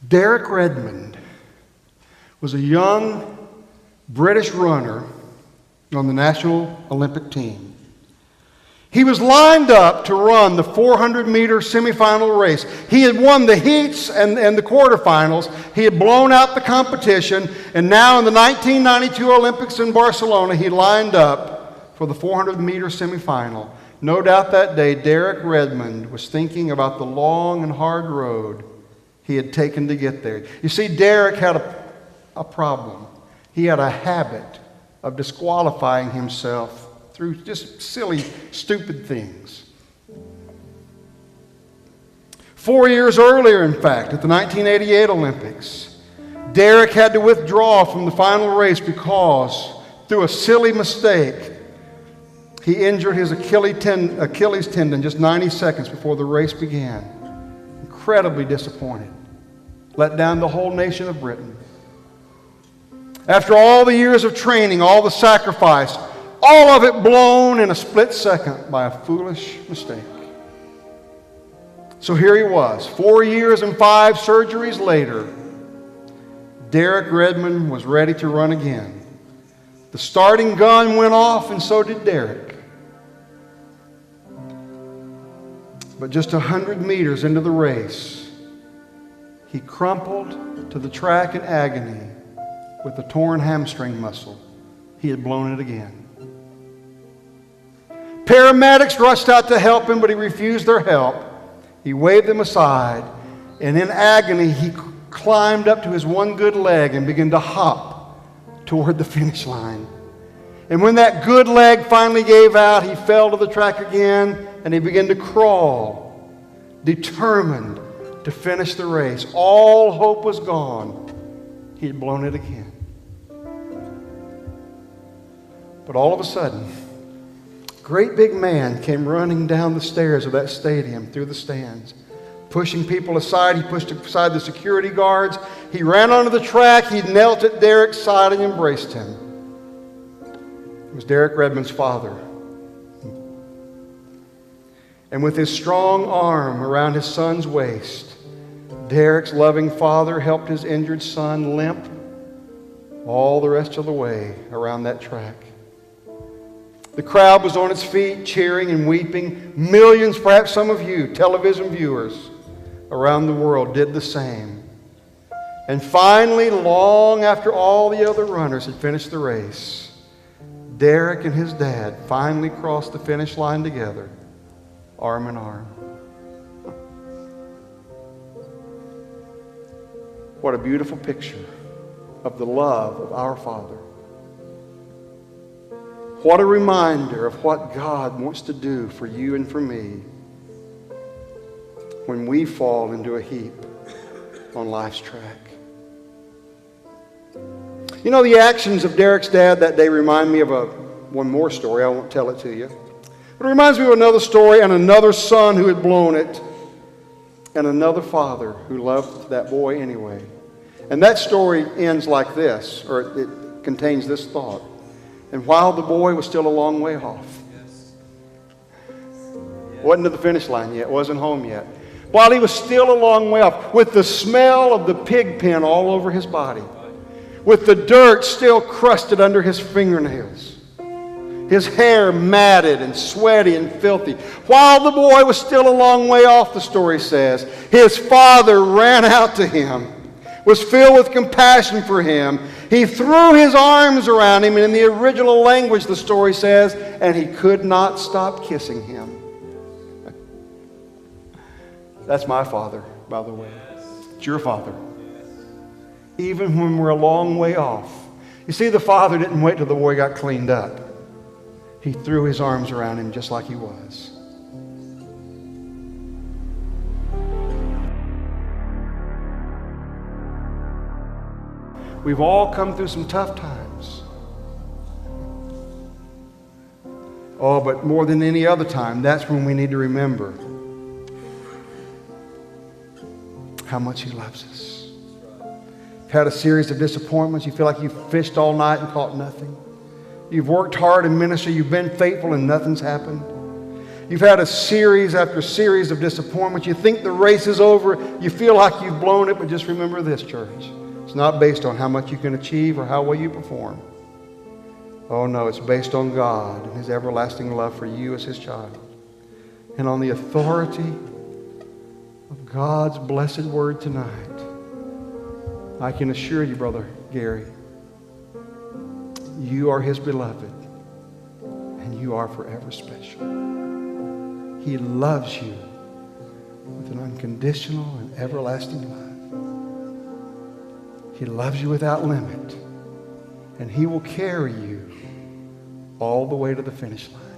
Derrick Redman was a young British runner on the National Olympic team. He was lined up to run the 400-meter semifinal race. He had won the heats and the quarterfinals. He had blown out the competition, and now in the 1992 Olympics in Barcelona, he lined up for the 400-meter semifinal. No doubt that day, Derrick Redman was thinking about the long and hard road he had taken to get there. You see, Derrick had a problem. He had a habit of disqualifying himself through just silly, stupid things. 4 years earlier, in fact, at the 1988 Olympics, Derrick had to withdraw from the final race because, through a silly mistake, he injured his Achilles tendon just 90 seconds before the race began. Incredibly disappointed. Let down the whole nation of Britain. After all the years of training, all the sacrifice, all of it blown in a split second by a foolish mistake. So here he was, 4 years and 5 surgeries later. Derrick Redman was ready to run again. The starting gun went off, and so did Derrick. But just 100 meters into the race, he crumpled to the track in agony with a torn hamstring muscle. He had blown it again. Paramedics rushed out to help him, but he refused their help. He waved them aside, and in agony, he climbed up to his one good leg and began to hop toward the finish line. And when that good leg finally gave out, he fell to the track again, and he began to crawl, determined to finish the race. All hope was gone. He had blown it again. But all of a sudden, a great big man came running down the stairs of that stadium through the stands, pushing people aside. He pushed aside the security guards. He ran onto the track. He knelt at Derrick's side and embraced him. It was Derrick Redman's father. And with his strong arm around his son's waist, Derrick's loving father helped his injured son limp all the rest of the way around that track. The crowd was on its feet, cheering and weeping. Millions, perhaps some of you, television viewers around the world, did the same. And finally, long after all the other runners had finished the race, Derrick and his dad finally crossed the finish line together, arm in arm. What a beautiful picture of the love of our Father. What a reminder of what God wants to do for you and for me when we fall into a heap on life's track. You know, the actions of Derrick's dad that day remind me of one more story. I won't tell it to you. But it reminds me of another story and another son who had blown it and another father who loved that boy anyway. And that story ends like this, or it contains this thought. And while the boy was still a long way off, wasn't to the finish line yet, wasn't home yet. While he was still a long way off, with the smell of the pig pen all over his body, with the dirt still crusted under his fingernails, his hair matted and sweaty and filthy. While the boy was still a long way off, the story says, his father ran out to him, was filled with compassion for him. He threw his arms around him, and in the original language, the story says, and he could not stop kissing him. That's my father, by the way. It's your father. Even when we're a long way off. You see, the father didn't wait till the boy got cleaned up. He threw his arms around him just like he was. We've all come through some tough times. Oh, but more than any other time, that's when we need to remember how much He loves us. You've had a series of disappointments. You feel like you've fished all night and caught nothing. You've worked hard in ministry. You've been faithful and nothing's happened. You've had a series after series of disappointments. You think the race is over. You feel like you've blown it. But just remember this, church. It's not based on how much you can achieve or how well you perform. Oh, no, it's based on God and His everlasting love for you as His child. And on the authority of God's blessed word tonight, I can assure you, Brother Gary, you are His beloved, and you are forever special. He loves you with an unconditional and everlasting love. He loves you without limit, and He will carry you all the way to the finish line.